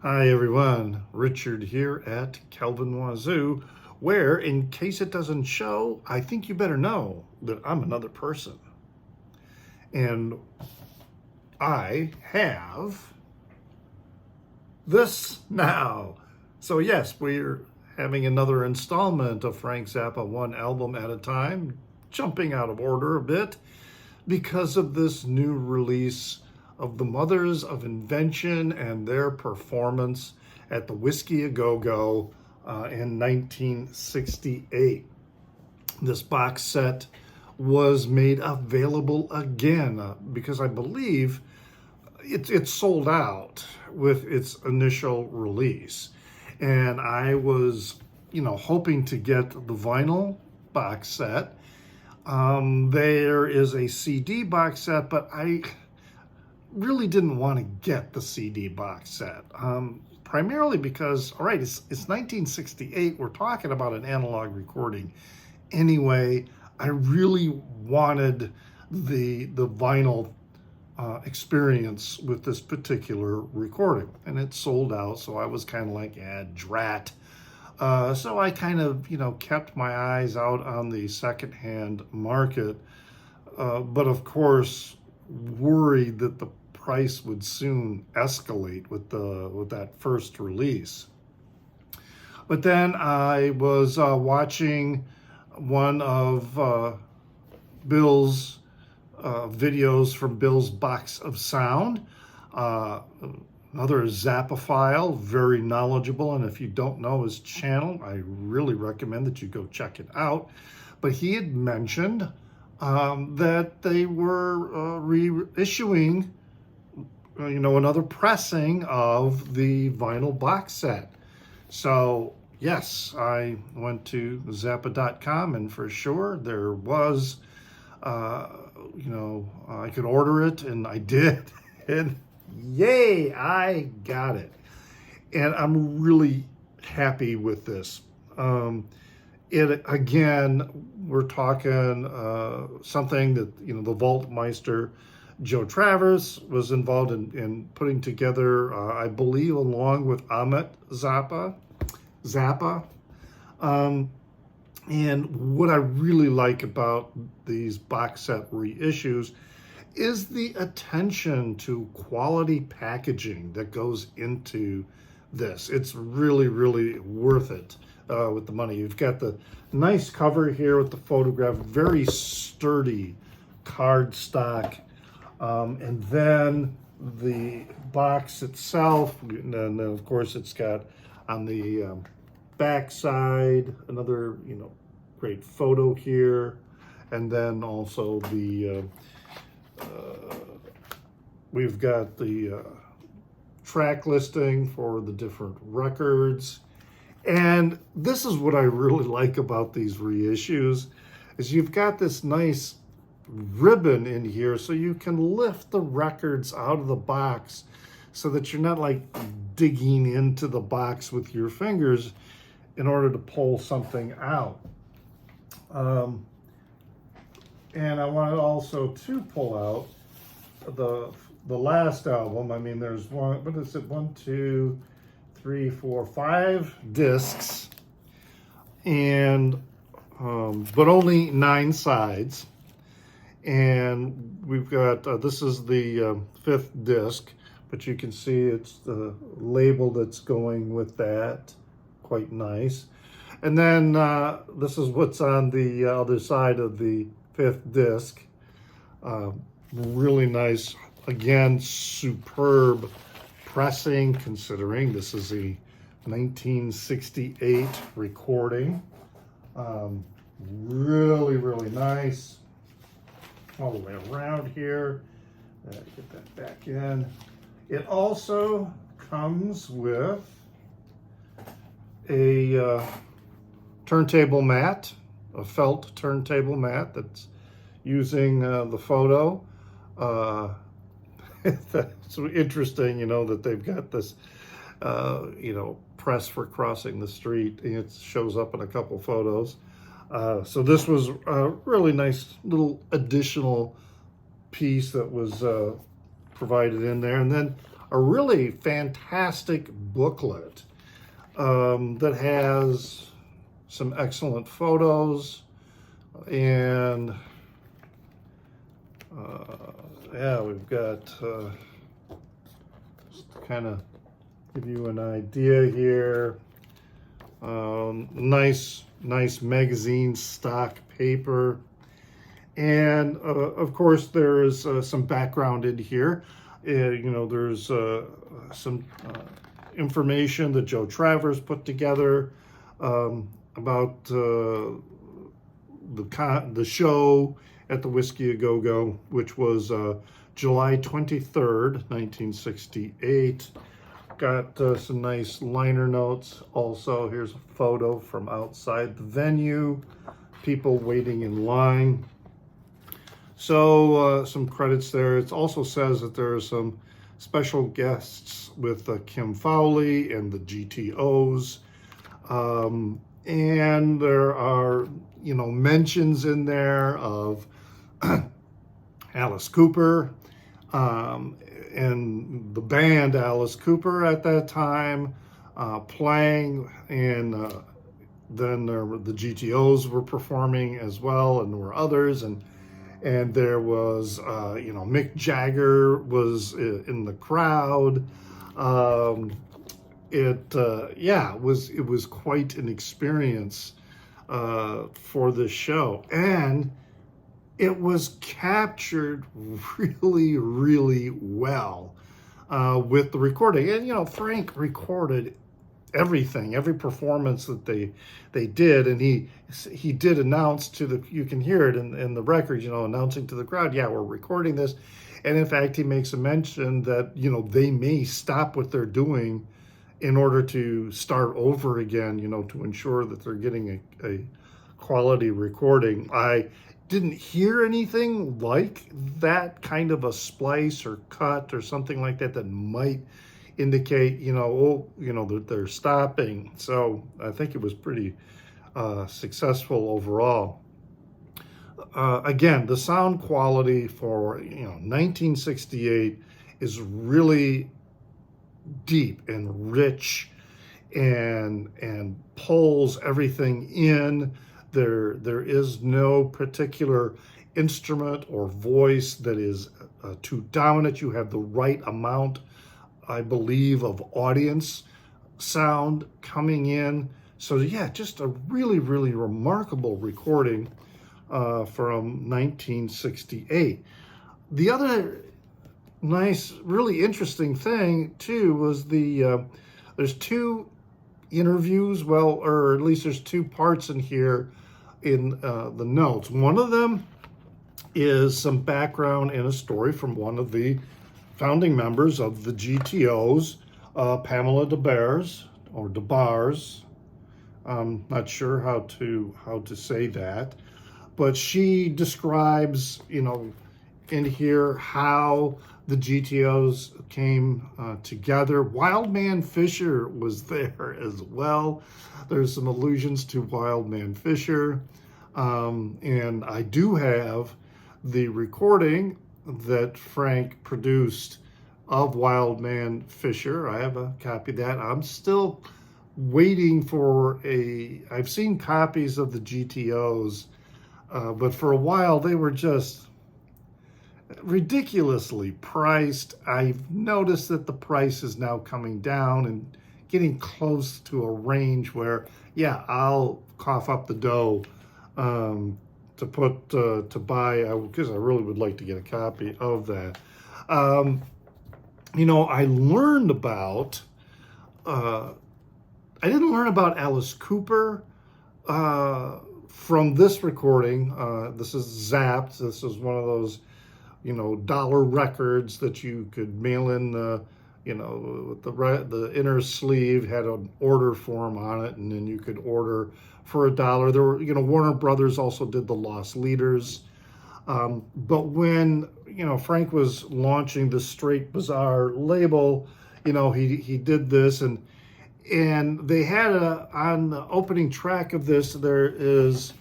Hi everyone, Richard here at Kelvin Wazoo, where in case it doesn't show, I think you better know that I'm another person. And I have this now. So yes, we're having another installment of Frank Zappa, one album at a time, jumping out of order a bit because of this new release of the Mothers of Invention and their performance at the Whiskey A Go Go in 1968. This box set was made available again because I believe it's sold out with its initial release. And I was, hoping to get the vinyl box set. There is a CD box set, but I really didn't want to get the CD box set, primarily because, all right, it's 1968. We're talking about an analog recording. Anyway, I really wanted the vinyl experience with this particular recording, and it sold out. So I was kind of like, drat. So I kind of, kept my eyes out on the secondhand market, but of course, worried that the price would soon escalate with that first release. But then I was watching one of Bill's videos from Bill's Box of Sound, another Zappa file, very knowledgeable. And if you don't know his channel, I really recommend that you go check it out. But he had mentioned that they were reissuing, another pressing of the vinyl box set. So yes, I went to Zappa.com, and for sure there was, I could order it, and I did, and yay, I got it. And I'm really happy with this. It again, we're talking something that, the Vaultmeister Joe Travers was involved in putting together, I believe, along with Amit Zappa. And what I really like about these box set reissues is the attention to quality packaging that goes into this. It's really, really worth it with the money. You've got the nice cover here with the photograph, very sturdy cardstock. And then the box itself, and then of course it's got on the back side another, great photo here. And then also the we've got the track listing for the different records. And this is what I really like about these reissues, is you've got this nice ribbon in here so you can lift the records out of the box so that you're not like digging into the box with your fingers in order to pull something out. And I wanted also to pull out the last album. I mean, there's one, what is it? 1, 2, 3, 4, 5 discs, and but only 9 sides. And we've got this is the 5th disc, but you can see it's the label that's going with that. Quite nice. And then this is what's on the other side of the 5th disc. Really nice. Again, superb pressing, considering this is a 1968 recording. Really, really nice. All the way around here. Get that back in. It also comes with a turntable mat, a felt turntable mat that's using the photo. That's interesting, that they've got this, press for crossing the street. And it shows up in a couple photos. So this was a really nice little additional piece that was provided in there. And then a really fantastic booklet that has some excellent photos and yeah, we've got just to kind of give you an idea here. Nice magazine stock paper. And of course, there is some background in here. There's some information that Joe Travers put together about the show at the Whiskey A Go Go, which was July 23rd, 1968. Got some nice liner notes. Also, here's a photo from outside the venue, people waiting in line. So some credits there. It also says that there are some special guests with Kim Fowley and the GTOs. And there are, mentions in there of Alice Cooper and the band Alice Cooper at that time playing, and then the GTOs were performing as well, and there were others, and there was Mick Jagger was in the crowd. It was quite an experience for this show, and it was captured really, really well with the recording. And Frank recorded everything, every performance that they did, and he did announce you can hear it in the record, announcing to the crowd, yeah, we're recording this. And in fact, he makes a mention that they may stop what they're doing in order to start over again, to ensure that they're getting a quality recording. I didn't hear anything like that kind of a splice or cut or something like that might indicate, that they're stopping. So I think it was pretty successful overall. Again, the sound quality for 1968 is really deep and rich and pulls everything in. There is no particular instrument or voice that is too dominant. You have the right amount, I believe, of audience sound coming in. So yeah, just a really, really remarkable recording from 1968. The other nice, really interesting thing too was there's two interviews, or at least there's two parts in here in the notes. One of them is some background and a story from one of the founding members of the GTOs, Pamela DeBars, or DeBars. I'm not sure how to say that, but she describes, in here how the GTOs came together. Wildman Fisher was there as well. There's some allusions to Wildman Fisher. And I do have the recording that Frank produced of Wildman Fisher. I have a copy of that. I'm still waiting for I've seen copies of the GTOs, but for a while they were just ridiculously priced. I've noticed that the price is now coming down and getting close to a range where, yeah, I'll cough up the dough to buy, because I really would like to get a copy of that. I learned about, I didn't learn about Alice Cooper from this recording. This is Zapped. This is one of those, dollar records that you could mail in the inner sleeve had an order form on it, and then you could order for $1. There were, Warner Brothers also did the Lost Leaders. But when, Frank was launching the Straight Bizarre label, he did this, and they had on the opening track of this, there is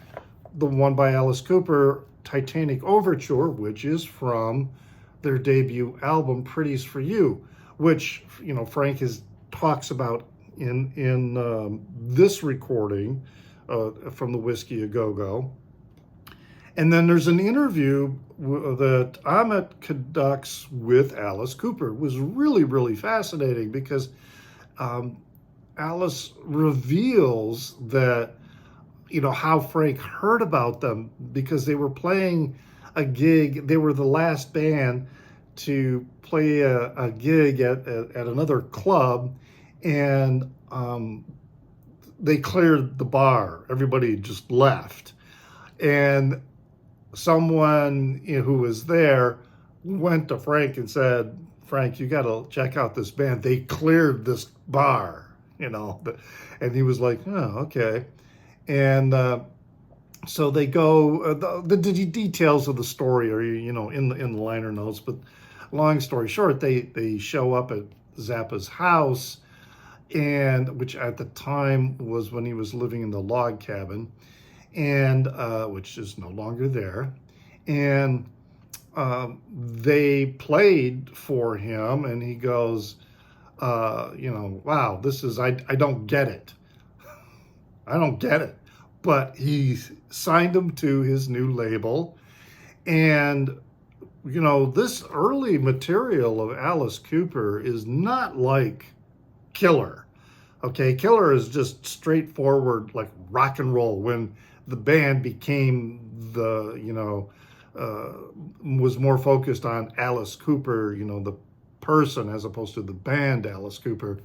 the one by Alice Cooper, Titanic Overture, which is from their debut album, Pretties for You. which, Frank talks about in this recording from the Whiskey A Go-Go. And then there's an interview that Ahmet conducts with Alice Cooper. It was really, really fascinating because Alice reveals that, how Frank heard about them, because they were playing a gig. They were the last band to play a gig at another club, and they cleared the bar. Everybody just left. And someone who was there went to Frank and said, Frank, you got to check out this band. They cleared this bar, and he was like, oh, okay. And so they go, the details of the story are, in the liner notes, but long story short, they show up at Zappa's house, and which at the time was when he was living in the log cabin, and which is no longer there. And they played for him, and he goes, wow, this is, I don't get it. I don't get it. But he signed him to his new label. And, this early material of Alice Cooper is not like Killer. Okay, Killer is just straightforward, like rock and roll. When the band became was more focused on Alice Cooper, the person, as opposed to the band Alice Cooper.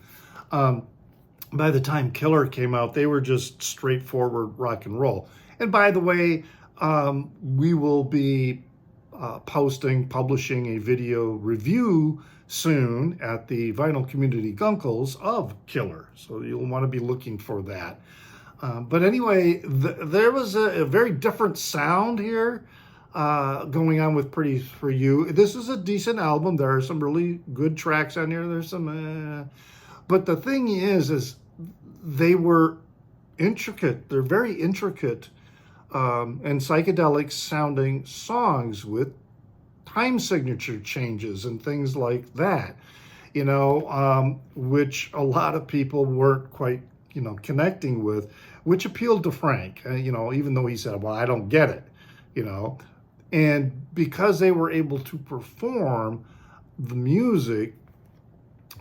By the time Killer came out, they were just straightforward rock and roll. And by the way, we will be publishing a video review soon at the Vinyl Community Gunkles of Killer. So you'll want to be looking for that. But anyway, there was a very different sound here going on with Pretty For You. This is a decent album. There are some really good tracks on here. There's some... But the thing is they were intricate. They're very intricate and psychedelic sounding songs with time signature changes and things like that, which a lot of people weren't quite, connecting with, which appealed to Frank, even though he said, well, I don't get it, and because they were able to perform the music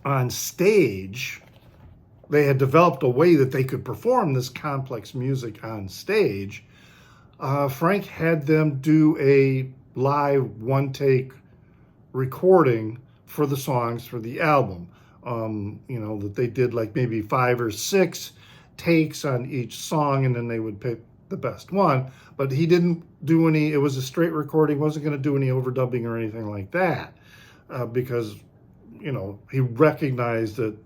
on stage, they had developed a way that they could perform this complex music on stage. Frank had them do a live one-take recording for the songs for the album. That they did like maybe 5 or 6 takes on each song, and then they would pick the best one. But he didn't do any, it was a straight recording, wasn't going to do any overdubbing or anything like that, because he recognized that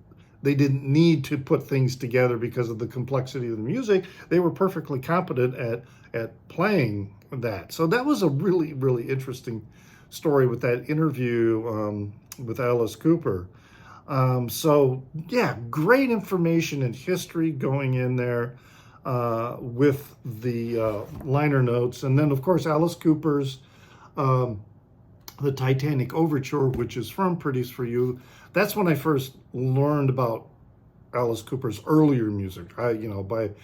they didn't need to put things together because of the complexity of the music. They were perfectly competent at playing that. So that was a really, really interesting story with that interview with Alice Cooper. So yeah, great information and history going in there with the liner notes. And then of course, Alice Cooper's The Titanic Overture, which is from Pretty For You. That's when I first learned about Alice Cooper's earlier music. When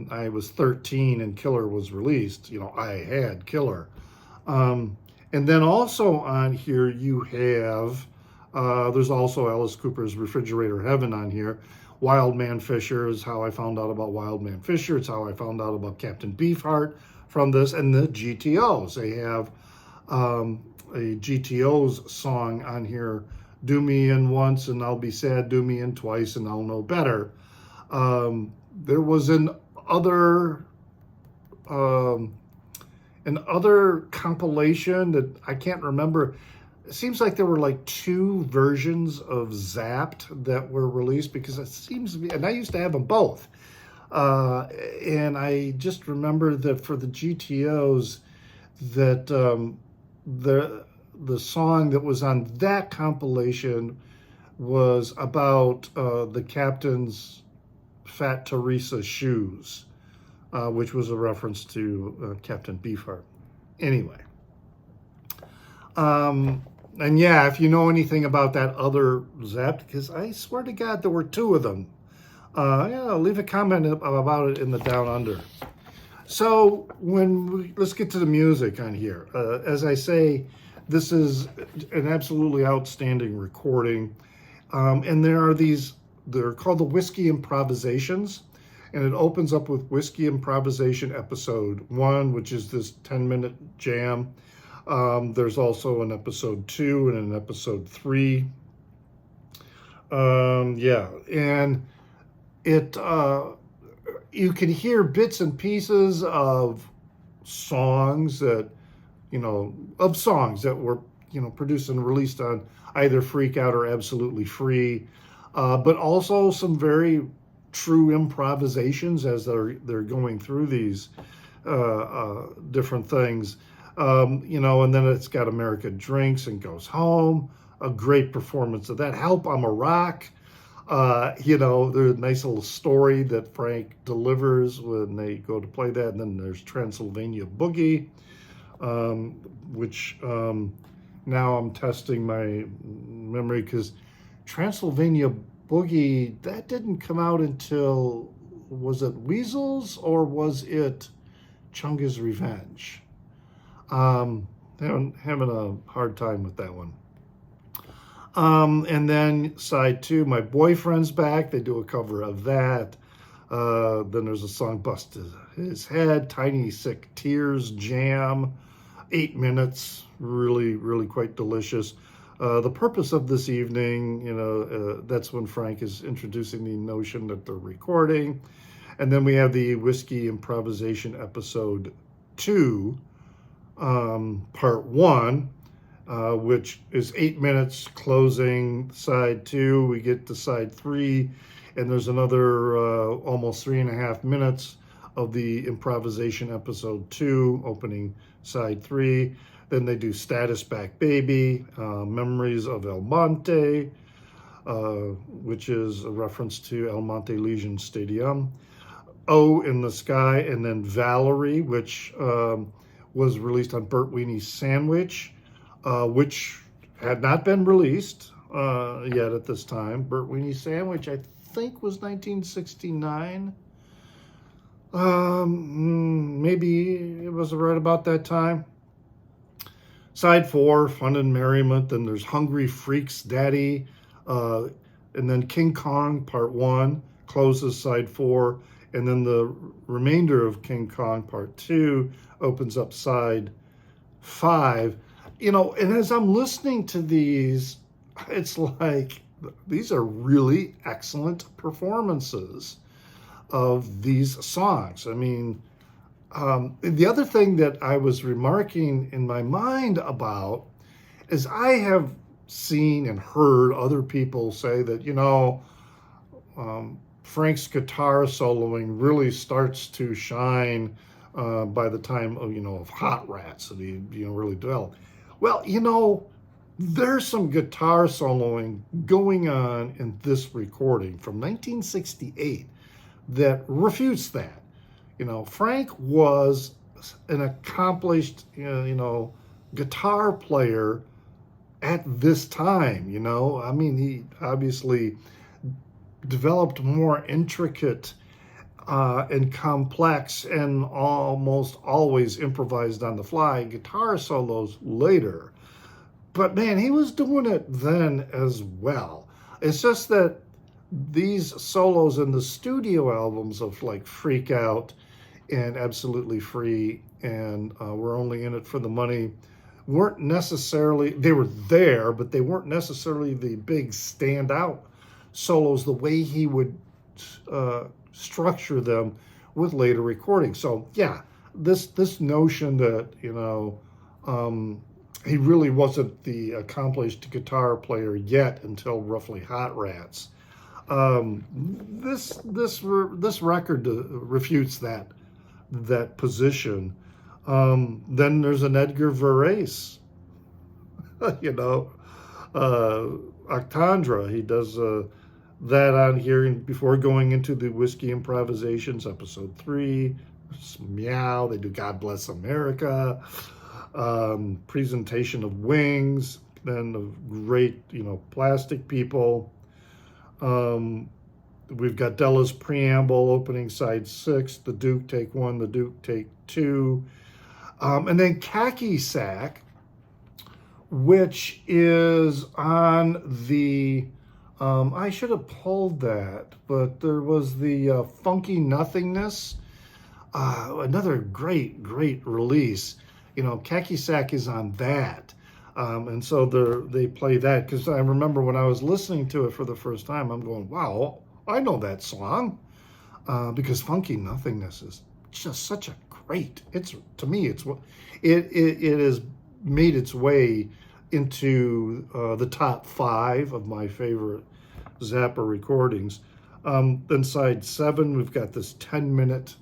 I was 13 and Killer was released, I had Killer. And then also on here you have, there's also Alice Cooper's Refrigerator Heaven on here. Wild Man Fisher is how I found out about Wild Man Fisher. It's how I found out about Captain Beefheart from this. And the GTOs, they have a GTO's song on here, Do Me In Once and I'll Be Sad, Do Me In Twice and I'll Know Better. There was an other compilation that I can't remember. It seems like there were like 2 versions of Zapped that were released, because it seems to be, and I used to have them both. And I just remember that for the GTOs, that the song that was on that compilation was about the captain's Fat Teresa shoes, which was a reference to Captain Beefheart. Anyway, And yeah, if you know anything about that other Zap, because I swear to God, there were two of them. Yeah, leave a comment about it in the Down Under. So let's get to the music on here. As I say, this is an absolutely outstanding recording. And they're called the Whiskey Improvisations. And it opens up with Whiskey Improvisation Episode 1, which is this 10-minute jam. There's also an Episode 2 and an Episode 3. Yeah, and it you can hear bits and pieces of songs that were produced and released on either Freak Out or Absolutely Free, but also some very true improvisations as they're going through these different things. And then it's got America Drinks and Goes Home, a great performance of that. Help, I'm a Rock. There's a nice little story that Frank delivers when they go to play that. And then there's Transylvania Boogie, which now I'm testing my memory because Transylvania Boogie, that didn't come out until, was it Weasels or was it Chunga's Revenge? Having a hard time with that one. And then side 2, My Boyfriend's Back. They do a cover of that. Then there's a song, Bust His Head, Tiny Sick Tears Jam, 8 minutes, really, really quite delicious. The purpose of this evening, that's when Frank is introducing the notion that they're recording. And then we have the Whiskey Improvisation Episode 2, Part 1, which is 8 minutes, closing side 2. We get to side 3, and there's another almost 3.5 minutes of the Improvisation Episode 2, opening side 3. Then they do Status Back Baby, Memories of El Monte, which is a reference to El Monte Legion Stadium. Oh in the Sky, and then Valerie, which was released on Bert Weenie's Sandwich, which had not been released yet at this time. Bert Weenie's Sandwich, I think, was 1969. Maybe it was right about that time. Side 4, Fun and Merriment. Then there's Hungry Freaks Daddy. And then King Kong Part 1 closes side 4. And then the remainder of King Kong Part 2 opens up side 5. And as I'm listening to these, it's like these are really excellent performances of these songs. I mean, the other thing that I was remarking in my mind about is I have seen and heard other people say that, Frank's guitar soloing really starts to shine by the time of Hot Rats that he really developed. Well, there's some guitar soloing going on in this recording from 1968 that refutes that. Frank was an accomplished, guitar player at this time, I mean, he obviously developed more intricate and complex and almost always improvised on the fly guitar solos later. But man, he was doing it then as well. It's just that these solos in the studio albums of like Freak Out and Absolutely Free and We're Only in It for the Money weren't necessarily, they were there, but they weren't necessarily the big standout solos the way he would structure them with later recordings. So yeah, this notion that he really wasn't the accomplished guitar player yet until roughly Hot Rats. This record refutes that position. Then there's an Edgar Varese, Octandra. He does that on here before going into the Whiskey Improvisations, episode 3. Meow. They do God Bless America. Presentation of Wings. then the great, Plastic People. We've got Della's Preamble, opening side 6, The Duke take 1, The Duke take 2. And then Khaki Sack, which is on the, I should have pulled that, but there was the Funky Nothingness, another great release. Khaki Sack is on that. And so they play that, because I remember when I was listening to it for the first time, I'm going, wow, I know that song, because Funky Nothingness is just such a great, to me, it has made its way into the top 5 of my favorite Zappa recordings. Then side 7, we've got this 10-minute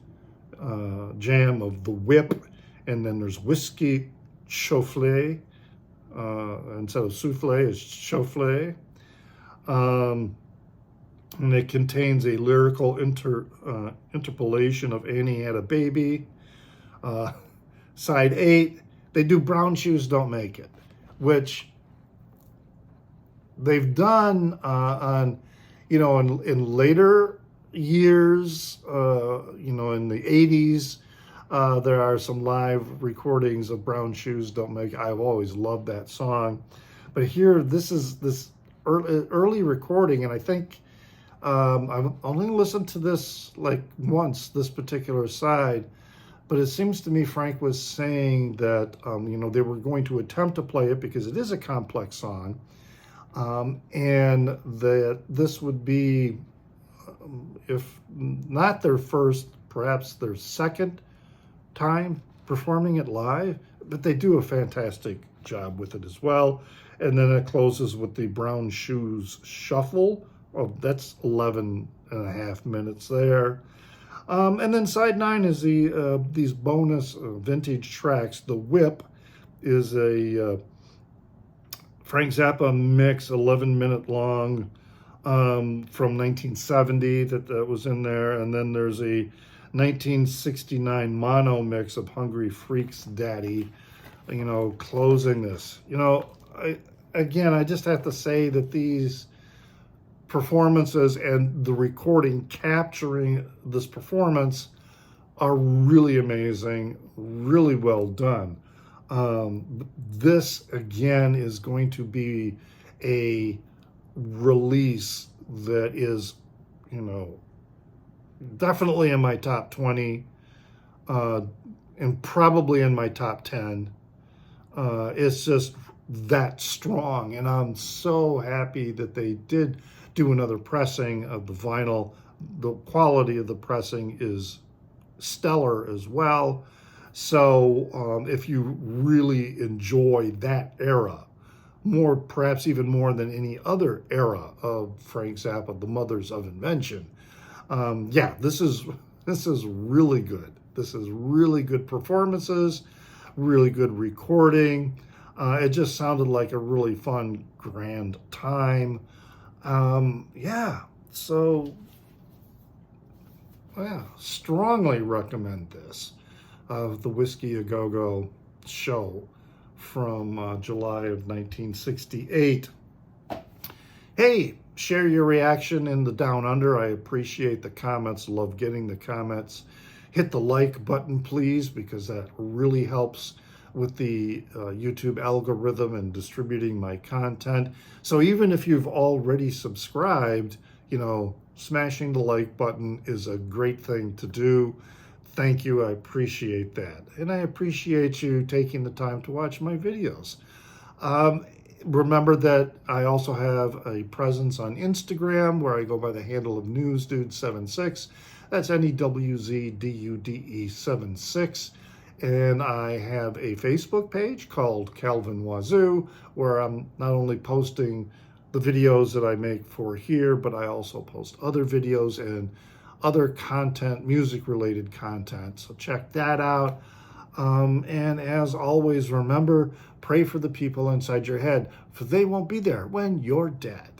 jam of The Whip, and then there's Whiskey Chauflé, instead of souffle, it's chauflé. And it contains a lyrical interpolation of Annie Had a Baby. Side 8, they do Brown Shoes Don't Make It, which they've done on, in later years, in the 80s. There are some live recordings of Brown Shoes Don't Make It. I've always loved that song. But here, this is this early recording, and I think I've only listened to this like once, this particular side, but it seems to me Frank was saying that, they were going to attempt to play it because it is a complex song, and that this would be, if not their first, perhaps their second time performing it live, but they do a fantastic job with it as well. And then it closes with the Brown Shoes Shuffle. Oh, that's 11 and a half minutes there. And then side 9 is these bonus vintage tracks. The Whip is a Frank Zappa mix, 11-minute long, from 1970 that was in there. And then there's a 1969 mono mix of Hungry Freaks Daddy, closing this. I just have to say that these performances and the recording capturing this performance are really amazing, really well done. This, again, is going to be a release that is, definitely in my top 20, and probably in my top 10. It's just that strong, and I'm so happy that they did do another pressing of the vinyl. The quality of the pressing is stellar as well. So if you really enjoy that era, perhaps even more than any other era of Frank Zappa, the Mothers of Invention, this is really good. This is really good performances, really good recording. It just sounded like a really fun, grand time. Strongly recommend this. The Whiskey A Go-Go show from July of 1968. Hey, share your reaction in the Down Under. I appreciate the comments. Love getting the comments. Hit the like button, please, because that really helps with the YouTube algorithm and distributing my content. So even if you've already subscribed, smashing the like button is a great thing to do. Thank you. I appreciate that. And I appreciate you taking the time to watch my videos. Remember that I also have a presence on Instagram where I go by the handle of NewsDude76. That's NEWZDUDE76. And I have a Facebook page called Calvin Wazoo, where I'm not only posting the videos that I make for here, but I also post other videos and other content, music-related content. So check that out. And as always, remember, pray for the people inside your head, for they won't be there when you're dead.